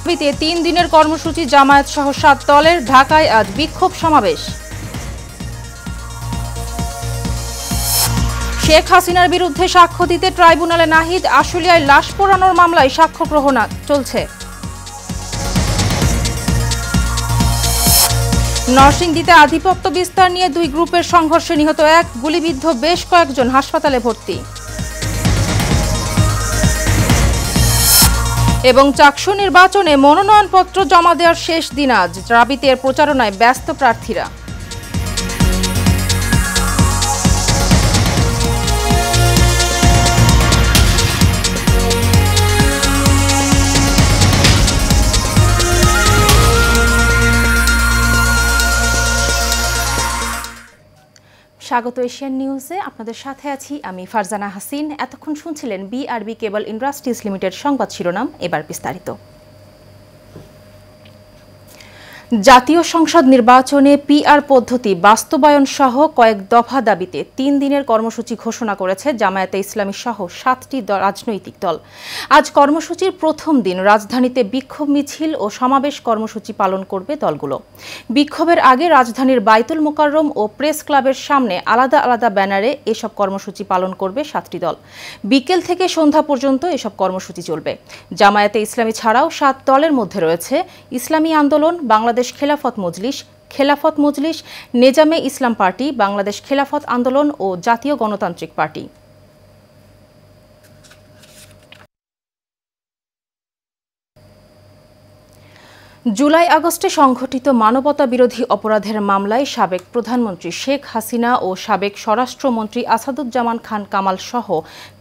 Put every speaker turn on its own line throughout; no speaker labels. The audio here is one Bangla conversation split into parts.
দাবিতে 3 দিনের কর্মসূচি জামায়াত সহ 7 দলের ঢাকায় আজ বিক্ষোভ সমাবেশ। শেখ হাসিনার বিরুদ্ধে সাক্ষ্য দিতে ট্রাইব্যুনালে নাহিদ, আশুলিয়ায় লাশ পোড়ানোর মামলায় সাক্ষ্য গ্রহণ চলছে। নরসিংদীতে আধিপত্য বিস্তার নিয়ে 2 গ্রুপের সংঘর্ষে নিহত 1, গুলিবিদ্ধ বেশ কয়েকজন, হাসপাতালে ভর্তি। এবং চাকসু নির্বাচনে মনোনয়নপত্র জমা দেওয়ার শেষ দিন আজ, দাবিতে প্রচারণায় ব্যস্ত প্রার্থীরা। স্বাগত এশিয়ান নিউজে, আপনাদের সাথে আছি আমি ফারজানা হাসিন। এতক্ষণ শুনছিলেন বিআরবি কেবল ইন্ডাস্ট্রিজ লিমিটেড সংবাদ শিরোনাম, এবার বিস্তারিত। জাতীয় সংসদ নির্বাচনে পিআর পদ্ধতি বাস্তবায়ন সহ কয়েক দফা দাবিতে 3 দিনের কর্মসূচি ঘোষণা করেছে জামায়াতে ইসলামী সহ 7টি রাজনৈতিক দল। আজ কর্মসূচির প্রথম দিন রাজধানীতে বিক্ষোভ মিছিল ও সমাবেশ কর্মসূচি পালন করবে দলগুলো। বিক্ষোভের আগে রাজধানীর বাইতুল মোকাররম ও প্রেস ক্লাবের সামনে আলাদা আলাদা ব্যানারে এসব কর্মসূচি পালন করবে 7টি দল। বিকেল থেকে সন্ধ্যা পর্যন্ত এসব কর্মসূচি চলবে। জামায়াতে ইসলামী ছাড়াও 7 দলের মধ্যে রয়েছে ইসলামী আন্দোলন, বাংলাদেশ খেলাফত মজলিস, নেজামে ইসলাম পার্টি, বাংলাদেশ খেলাফত আন্দোলন ও জাতীয় গণতান্ত্রিক পার্টি। জুলাই আগস্টে সংঘটিত মানবতা বিরোধী অপরাধের মামলায় সাবেক প্রধানমন্ত্রী শেখ হাসিনা ও সাবেক স্বরাষ্ট্রমন্ত্রী আসাদুজ্জামান খান কামাল সহ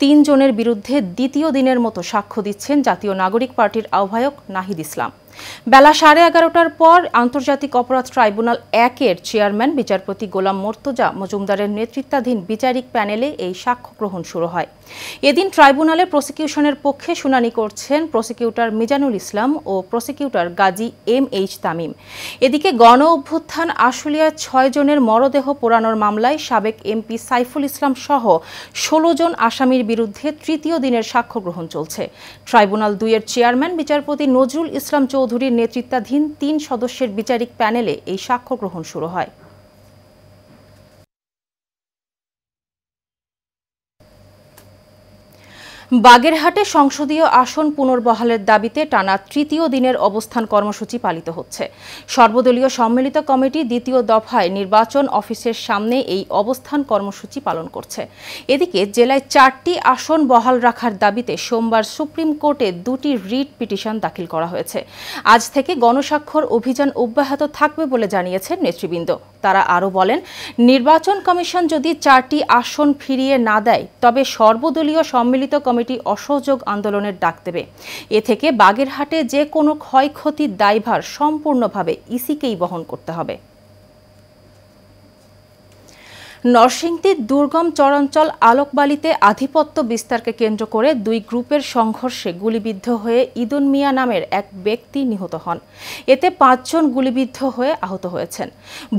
3 জনের বিরুদ্ধে দ্বিতীয় দিনের মতো সাক্ষ্য দিচ্ছেন জাতীয় নাগরিক পার্টির আহ্বায়ক নাহিদ ইসলাম। বেলা 11:30টার পর আন্তর্জাতিক অপরাধ ট্রাইব্যুনাল 1-এর চেয়ারম্যান বিচারপতি গোলাম মোর্তজা মজুমদারের নেতৃত্বাধীন বিচারিক প্যানেলে এই সাক্ষ্য গ্রহণ শুরু হয়। এদিন ট্রাইব্যুনালে প্রসিকিউশনের পক্ষে শুনানি করছেন প্রসিকিউটর মিজানুল ইসলাম ও প্রসিকিউটর গাজী MH তামিম। এদিকে গণ অভ্যুত্থান আশুলিয়ায় 6 জনের মরদেহ পোড়ানোর মামলায় সাবেক এমপি সাইফুল ইসলাম সহ 16 জন আসামির বিরুদ্ধে তৃতীয় দিনের সাক্ষ্য গ্রহণ চলছে। ট্রাইব্যুনাল 2-এর চেয়ারম্যান বিচারপতি নজরুল ইসলাম চৌধুরীর নেতৃত্বাধীন 3 সদস্যের বিচারিক প্যানেলে এই সাক্ষ্য গ্রহণ শুরু হয়। বাগেরহাটে সংসদীয় আসন পুনর্বহালের দাবিতে টানা তৃতীয় দিনের অবস্থান কর্মসূচি পালিত হচ্ছে। সর্বদলীয় সম্মিলিত কমিটি 2য় দফায় নির্বাচন অফিসের সামনে এই অবস্থান কর্মসূচি পালন করছে। এদিকে জেলায় 4টি আসন বহাল রাখার দাবিতে সোমবার সুপ্রিম কোর্টে 2টি রিট পিটিশন দাখিল করা হয়েছে। আজ থেকে গণস্বাক্ষর অভিযান অব্যাহত থাকবে বলে জানিয়েছেন নেতৃবৃন্দ। তারা আরও বলেন, নির্বাচন কমিশন যদি 4টি আসন ফিরিয়ে না দেয় তবে সর্বদলীয় সম্মিলিত কমিটি অসহযোগ আন্দোলনের ডাক দেবে। এ থেকে বাগেরহাটে যে কোনো ক্ষয়ক্ষতির দায়ভার সম্পূর্ণভাবে ইসিকেই বহন করতে হবে। নরসিংদীর দুর্গম চরাঞ্চল আলোকবালিতে আধিপত্য বিস্তারকে কেন্দ্র করে 2 গ্রুপের সংঘর্ষে গুলিবিদ্ধ হয়ে ইদন মিয়া নামের এক ব্যক্তি নিহত হন। এতে 5 জন গুলিবিদ্ধ হয়ে আহত হয়েছেন।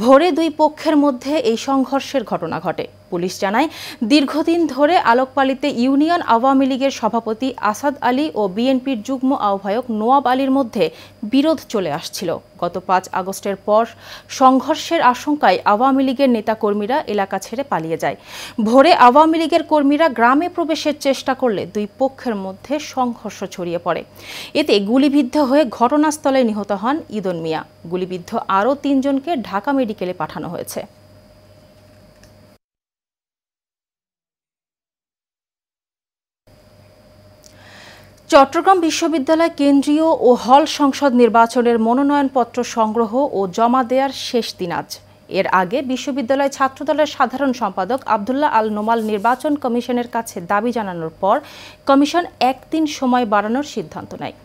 ভোরে 2 পক্ষের মধ্যে এই সংঘর্ষের ঘটনা ঘটে। পুলিশ জানায়, দীর্ঘদিন ধরে আলোকবালিতে ইউনিয়ন আওয়ামী লীগের সভাপতি আসাদ আলী ও বিএনপির যুগ্ম আহ্বায়ক নোয়াব আলীর মধ্যে বিরোধ চলে আসছিল। গত 5 আগস্টের পর সংঘর্ষের আশঙ্কায় আওয়ামী লীগের নেতাকর্মীরা এলাকা ছেড়ে পালিয়ে যায়। ভোরে আওয়ামী লীগের কর্মীরা গ্রামে প্রবেশের চেষ্টা করলে 2 পক্ষের মধ্যে সংঘর্ষ ছড়িয়ে পড়ে। এতে গুলিবিদ্ধ হয়ে ঘটনাস্থলে নিহত হন ইদন মিয়া। গুলিবিদ্ধ আরও 3 জনকে ঢাকা মেডিকেলে পাঠানো হয়েছে। চট্টগ্রাম বিশ্ববিদ্যালয় কেন্দ্রীয় ও হল সংসদ নির্বাচনের মনোনয়নপত্র সংগ্রহ ও জমা দেওয়ার শেষ দিন আজ। এর আগে বিশ্ববিদ্যালয় ছাত্রদলের সাধারণ সম্পাদক আব্দুল্লাহ আল নোমাল নির্বাচন কমিশনের কাছে দাবি জানানোর পর কমিশন 1 দিন সময় বাড়ানোর সিদ্ধান্ত নেয়।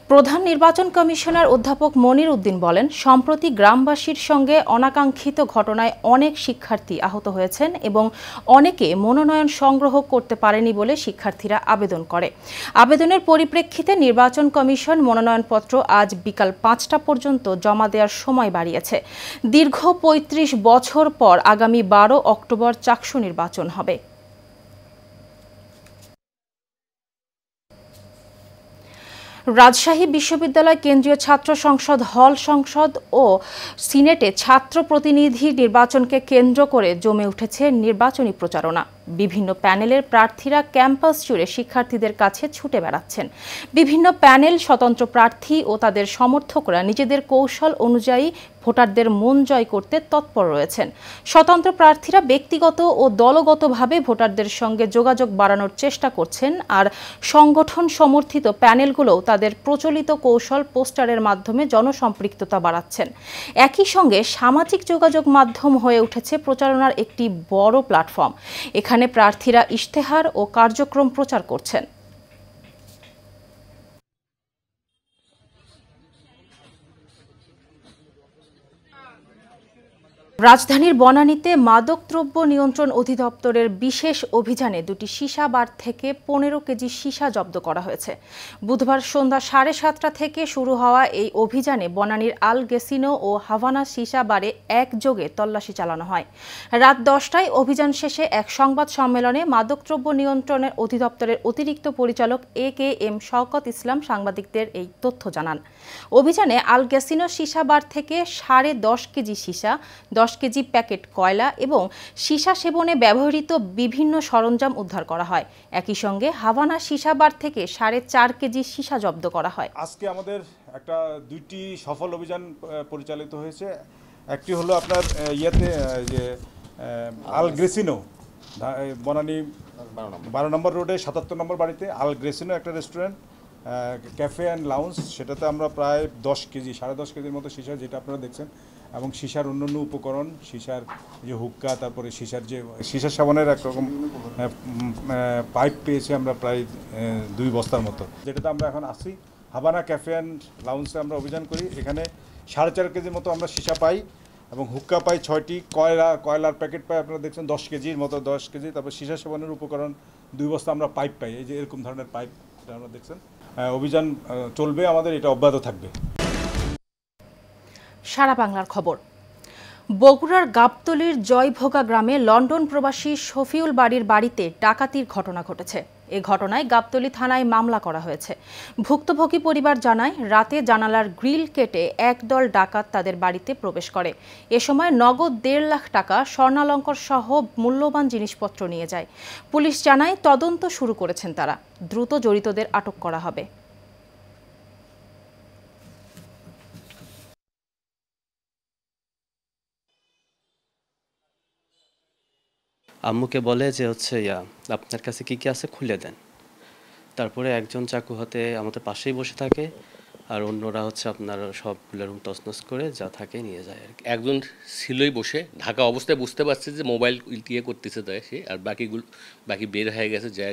প্রধান নির্বাচন কমিশনার অধ্যাপক মনির উদ্দিন বলেন, সম্প্রতি গ্রামবাসীর সঙ্গে অনাকাঙ্ক্ষিত ঘটনায় অনেক শিক্ষার্থী আহত হয়েছেন এবং অনেকে মনোনয়ন সংগ্রহ করতে পারেনি বলে শিক্ষার্থীরা আবেদন করে। আবেদনের পরিপ্রেক্ষিতে নির্বাচন কমিশন মনোনয়নপত্র আজ বিকাল 5টা পর্যন্ত জমা দেওয়ার সময় বাড়িয়েছে। দীর্ঘ 35 বছর পর আগামী 12 অক্টোবর চাকসু নির্বাচন হবে। রাজশাহী বিশ্ববিদ্যালয় কেন্দ্রীয় ছাত্র সংসদ হল সংসদ ও সিনেটে ছাত্র প্রতিনিধি নির্বাচনকে কেন্দ্র করে জমে উঠেছে নির্বাচনী প্রচারণা। বিভিন্ন প্যানেলের প্রার্থীরা ক্যাম্পাস জুড়ে শিক্ষার্থীদের কাছে ছুটে বেড়াচ্ছেন। বিভিন্ন প্যানেল, স্বতন্ত্র প্রার্থী ও তাদের সমর্থকরা নিজেদের কৌশল অনুযায়ী ভোটারদের মন জয় করতে তৎপর রয়েছেন। স্বতন্ত্র প্রার্থীরা ব্যক্তিগত ও দলগতভাবে ভোটারদের সঙ্গে যোগাযোগ বাড়ানোর চেষ্টা করছেন, আর সংগঠন সমর্থিত প্যানেলগুলোও তাদের প্রচলিত কৌশল পোস্টারের মাধ্যমে জনসম্পৃক্ততা বাড়াচ্ছেন। একই সঙ্গে সামাজিক যোগাযোগ মাধ্যম হয়ে উঠেছে প্রচারণার একটি বড় প্ল্যাটফর্ম। এখানে প্রার্থীরা ইশতেহার ও কার্যক্রম প্রচার করছেন। রাজধানীর বনানীতে মাদকদ্রব্য নিয়ন্ত্রণ অধিদপ্তরের বিশেষ অভিযানে দুটি সীসা বার থেকে 15 কেজি সীসা জব্দ করা হয়েছে। বুধবার সন্ধ্যা 7:30 থেকে শুরু হওয়া এই অভিযানে বনানীর আল গেসিনো ও হাভানা সীসা বারে একযোগে তল্লাশি চালানো হয়। রাত 10টায় অভিযান শেষে এক সংবাদ সম্মেলনে মাদকদ্রব্য নিয়ন্ত্রণের অধিদপ্তরের অতিরিক্ত পরিচালক AKM শওকত ইসলাম সাংবাদিকদের এই তথ্য জানান। অভিযানে আল গেসিনো সীসা বার থেকে 10.5 কেজি সীসা, 10 কেজি প্যাকেট কয়লা এবং সীসা সেবনে ব্যবহৃত বিভিন্ন সরঞ্জাম উদ্ধার করা হয়। একই সঙ্গে হাভানা সীসা বার থেকে 4.5 কেজি সীসা জব্দ করা হয়।
আজকে আমাদের দুইটি সফল অভিযান পরিচালিত হয়েছে। একটি হলো আপনার যে আল গ্রেসিনো বনানী 12 নম্বর রোডে 77 নম্বর বাড়িতে আল গ্রেসিনো একটা রেস্টুরেন্ট, ক্যাফে অ্যান্ড লাউঞ্জ, সেটাতে আমরা প্রায় 10 কেজি 10.5 কেজির মতো সীসা, যেটা আপনারা দেখছেন, এবং সীসার অন্যান্য উপকরণ, সীসার যে হুক্কা, তারপরে সীসার যে সীসা সাবানের একরকম পাইপ পেয়েছি আমরা প্রায় 2 বস্তার মতো, যেটাতে আমরা এখন আসি। হাভানা ক্যাফে অ্যান্ড লাউঞ্জে আমরা অভিযান করি। এখানে 4.5 কেজির মতো আমরা সীসা পাই এবং হুক্কা পাই 6টি, কয়লার প্যাকেট পাই আপনারা দেখছেন 10 কেজির মতো, 10 কেজি। তারপর সীসা সেবনের উপকরণ 2 বস্তা আমরা পাইপ পাই, এই যে এরকম ধরনের পাইপ আপনারা দেখছেন। অভিযান চলবে আমাদের, এটা অব্যাহত থাকবে।
সারা বাংলার খবর। বগুড়ার গাবতলীর জয়ভোগা গ্রামে লন্ডন প্রবাসী শফিউল বাড়ির বাড়িতে ডাকাতির ঘটনা ঘটেছে। এ ঘটনায় গাবতলী থানায় মামলা করা হয়েছে। ভুক্তভোগী পরিবার জানায়, রাতে জানালার গ্রিল কেটে একদল ডাকাত তাদের বাড়িতে প্রবেশ করে। এ সময় নগদ 1.5 লাখ টাকা, স্বর্ণালঙ্কার সহ মূল্যবান জিনিসপত্র নিয়ে যায়। পুলিশ জানায়, তদন্ত শুরু করেছেন তারা। দ্রুত জড়িতদের আটক করা হবে।
আম্মুকে বলে যে আপনার কাছে কি কি আছে খুলে দেন। তারপরে একজন চাকু হাতে আমাদের পাশেই বসে থাকে, আর অন্যরা আপনার সবগুলো রুম তছনছ করে যা থাকে নিয়ে যায় আর কি।
একজন ছিলই বসে, ঢাকা অবস্থায় বুঝতে পারছে যে মোবাইল করতেছে তাই সে, আর বাকি বের হয়ে গেছে, যা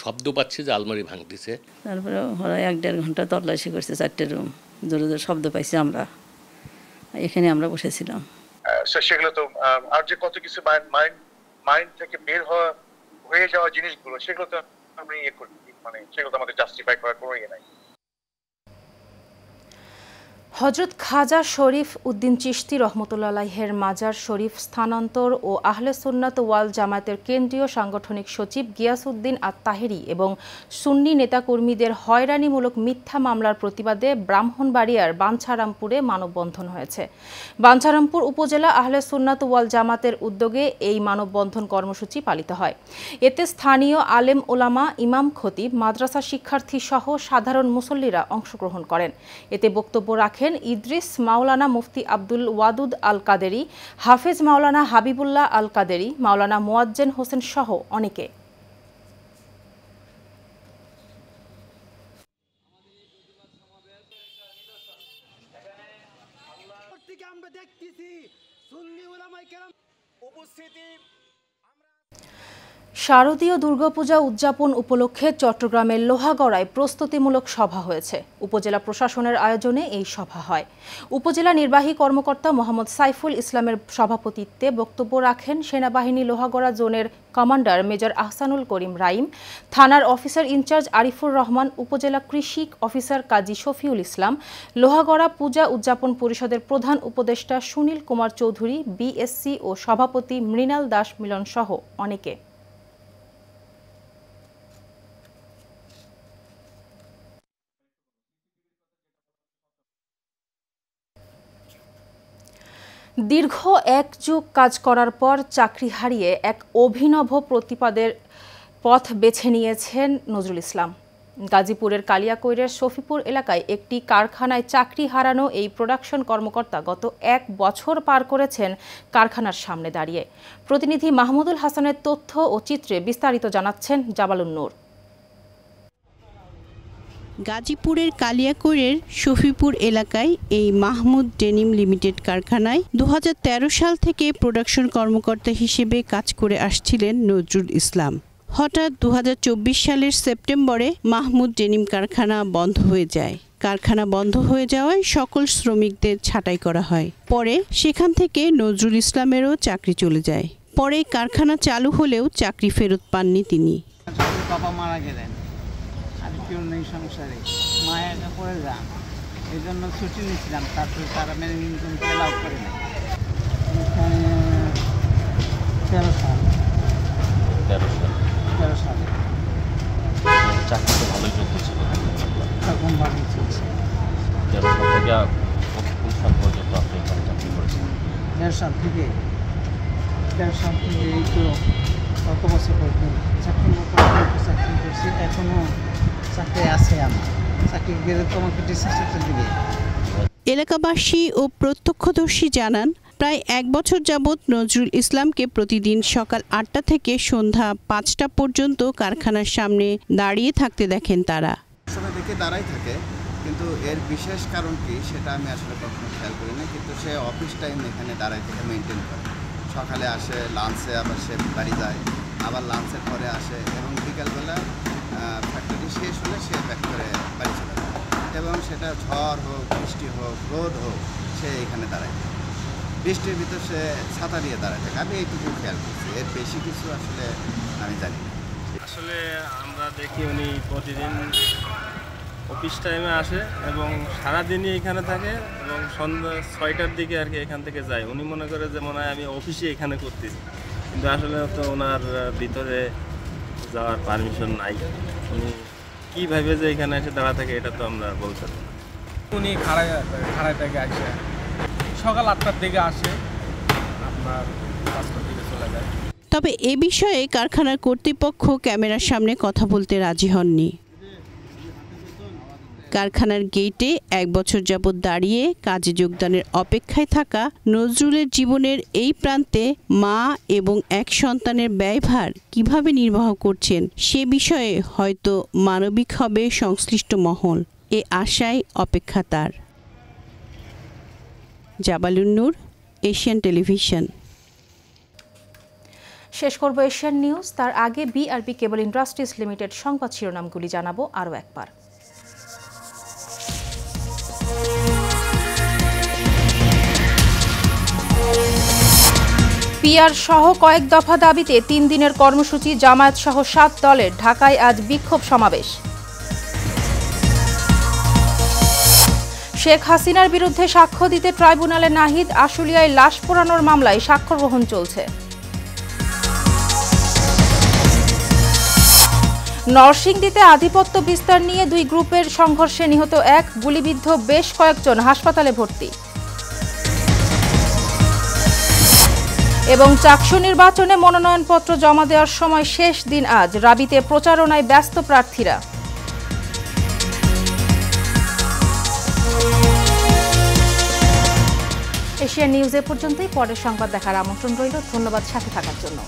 শব্দ পাচ্ছে যে আলমারি ভাঙতেছে।
তারপরে ওরা 1-1.5 ঘন্টা তল্লাশি করছে, 4টে রুম, জোরে জোরে শব্দ পাইছি আমরা, এখানে আমরা বসেছিলাম।
সেগুলো তো আর যে কত কিছু মাইন্ড থেকে বের হয়ে যাওয়া জিনিসগুলো, সেগুলো তো আমরা সেগুলো তো আমাদের জাস্টিফাই করার কোনো ইয়ে নাই।
হযরত খাজা শরীফ উদ্দিন চিশতি রহমতুল্লাহ আলাইহের মাজার শরীফ স্থানান্তর ও আহলে সুন্নাত ওয়াল জামায়াতের কেন্দ্রীয় সাংগঠনিক সচিব গিয়াসউদ্দিন আত-তাহেরি এবং সুন্নি নেতাকর্মীদের হয়রানিমূলক মিথ্যা মামলার প্রতিবাদে ব্রাহ্মণবাড়িয়ার বাঞ্ছারামপুরে মানববন্ধন হয়েছে। বাঞ্ছারামপুর উপজেলা আহলে সুন্নাত ওয়াল জামাতের উদ্যোগে এই মানববন্ধন কর্মসূচি পালিত হয়। এতে স্থানীয় আলেম ওলামা, ইমাম খতিব, মাদ্রাসা শিক্ষার্থী সহ সাধারণ মুসল্লিরা অংশগ্রহণ করেন। এতে বক্তব্য রাখেন ইদ্রিস মাওলানা মুফতি আব্দুল ওয়াদুদ আল কাদেরি, হাফেজ মাওলানা হাবিবুল্লাহ আল কাদেরি, মাওলানা মোয়াজ্জেম হোসেন সহ অনেকে। শারদীয় দুর্গাপূজা উদযাপন উপলক্ষে চট্টগ্রামের লোহাগড়ায় প্রস্তুতিমূলক সভা হয়েছে। উপজেলা প্রশাসনের আয়োজনে এই সভা হয়। উপজেলা নির্বাহী কর্মকর্তা মোহাম্মদ সাইফুল ইসলামের সভাপতিত্বে বক্তব্য রাখেন সেনাবাহিনী লোহাগড়া জোনের কমান্ডার মেজর আহসানুল করিম রাইম, থানার অফিসার ইনচার্জ আরিফুর রহমান, উপজেলা কৃষি অফিসার কাজী শফিউল ইসলাম, লোহাগড়া পূজা উদযাপন পরিষদের প্রধান উপদেষ্টা সুনীল কুমার চৌধুরী, বিএসসি ও সভাপতি মৃণাল দাস মিলন সহ অনেকে। দীর্ঘ এক যুগ কাজ করার পর চাকরি হারিয়ে এক অভিনব প্রতিপদের পথ বেছে নিয়েছেন নজরুল ইসলাম। গাজীপুরের কালিয়াকৈরের শফিপুর এলাকায় একটি কারখানায় চাকরি হারানো এই প্রোডাকশন কর্মকর্তা গত 1 বছর পার করেছেন কারখানার সামনে দাঁড়িয়ে। প্রতিনিধি মাহমুদুল হাসানের তথ্য ও চিত্রে বিস্তারিত জানাচ্ছেন জাবালুন নূর।
গাজীপুরের কালিয়াকৈরের শফিপুর এলাকায় এই মাহমুদ ডেনিম লিমিটেড কারখানায় 2013 সাল থেকে প্রোডাকশন কর্মকর্তা হিসেবে কাজ করে আসছিলেন নজরুল ইসলাম। হঠাৎ 2024 সালের সেপ্টেম্বরে মাহমুদ ডেনিম কারখানা বন্ধ হয়ে যায়। কারখানা বন্ধ হয়ে যাওয়ায় সকল শ্রমিকদের ছাঁটাই করা হয়। পরে সেখান থেকে নজরুল ইসলামেরও চাকরি চলে যায়। পরে কারখানা চালু হলেও চাকরি ফেরত পাননি তিনি।
বাবা মারা গেলেন, আর কেউ নেই সংসারে, মা একা পড়ে যান, এই জন্য ছুটি নিয়েছিলাম। তারপরে তারা মেনে ইনকাম অ্যালাউ করে না। 13 সালে
চাকরি তো ভালোই চলতেছিল,
তখন ভালোই চলছে।
13 সাল থেকে কোন সাল পর্যন্ত আপনি এখানে চাকরি করেছেন?
13 সাল থেকে এই তো কত বছর পর্যন্ত চাকরি করছি। এখনও চাকরি আছে আমার, চাকরি গেলে তো আমাকে ডিসচার্জ দিবে।
এলাকাবাসী ও প্রত্যক্ষদর্শী জানান, প্রায় 1 বছর যাবৎ নজরুল ইসলামকে প্রতিদিন সকাল 8টা থেকে সন্ধ্যা 5টা পর্যন্ত কারখানার সামনে দাঁড়িয়ে থাকতে দেখেন তারা।
সময় দেখে দাঁড়াই থাকে, কিন্তু এর বিশেষ কারণ কি সেটা আমি আসলে কখনো খেয়াল করি না। কিন্তু সে অফিস টাইম এখানে দাঁড়াই থেকে মেনটেন করে। সকালে আসে, লাঞ্চে আবার সে বাড়ি যায়, আবার লাঞ্চের পরে আসে, এবং বিকালবেলা ফ্যাক্টরি শেষ হলে সে ব্যাক করে বাড়ি চলে যায়। এবং সেটা ঝড় হোক, বৃষ্টি হোক, রোদ হোক, সে এখানে দাঁড়ায়। বৃষ্টির ভিতর সে ছাতা দিয়ে দাঁড়ায় থাকে। আমি এইটুকু খেয়াল করছি, এর বেশি কিছু আসলে আমি জানি না।
আসলে আমরা দেখি উনি প্রতিদিন অফিস টাইমে আসে এবং সারাদিনই এখানে থাকে, এবং সন্ধ্যা 6টার দিকে আর কি এখান থেকে যায়। উনি মনে করে যে মনে হয় আমি অফিসে এখানে করতেছি, কিন্তু আসলে তো ওনার ভিতরে যাওয়ার পারমিশন নাই। উনি কীভাবে যে এখানে এসে দাঁড়া থাকে এটা তো আমরা বলতে পারি না।
উনি খাড়ায় থেকে আসে, সকাল 8টার দিকে আসে, আপনার 5টার দিকে চলে যায়।
তবে এ বিষয়ে কারখানার কর্তৃপক্ষ ক্যামেরার সামনে কথা বলতে রাজি হননি। কারখানার গেটে 1 বছর যাবৎ দাঁড়িয়ে কাজে যোগদানের অপেক্ষায় থাকা নজরুলের জীবনের এই প্রান্তে মা এবং এক সন্তানের ব্যয়ভার কিভাবে নির্বাহ করছেন সে বিষয়ে হয়তো মানবিক হবে সংশ্লিষ্ট মহল, এ আশায় অপেক্ষা তার। জাবালুন নূর, এশিয়ান টেলিভিশন।
শেষ করব এশিয়ান নিউজ, তার আগে বিআরবি কেবল ইন্ডাস্ট্রিজ লিমিটেড সংবাদ শিরোনামগুলি জানাবো আরও একবার। পিআর সহ কয়েক দফা দাবিতে 3 দিনের কর্মসূচি, জামায়াত সহ 7 দলের ঢাকায় আজ বিক্ষোভ সমাবেশ। শেখ হাসিনার বিরুদ্ধে সাক্ষ্য দিতে ট্রাইব্যুনালে নাহিদ, আশুলিয়ায় লাশ পোড়ানোর মামলায় সাক্ষ্য গ্রহণ চলছে। নরসিংদীতে আধিপত্য বিস্তার নিয়ে 2 গ্রুপের সংঘর্ষে নিহত 1, গুলিবিদ্ধ বেশ কয়েকজন, হাসপাতালে ভর্তি। এবং চাকসু নির্বাচনে মনোনয়নপত্র জমা দেওয়ার সময় শেষ দিন আজ, রাবিতে প্রচারণায় ব্যস্ত প্রার্থীরা। এশিয়ান নিউজ এ পর্যন্তই। পরের সংবাদ দেখার আমন্ত্রণ রইল। ধন্যবাদ সাথে থাকার জন্য।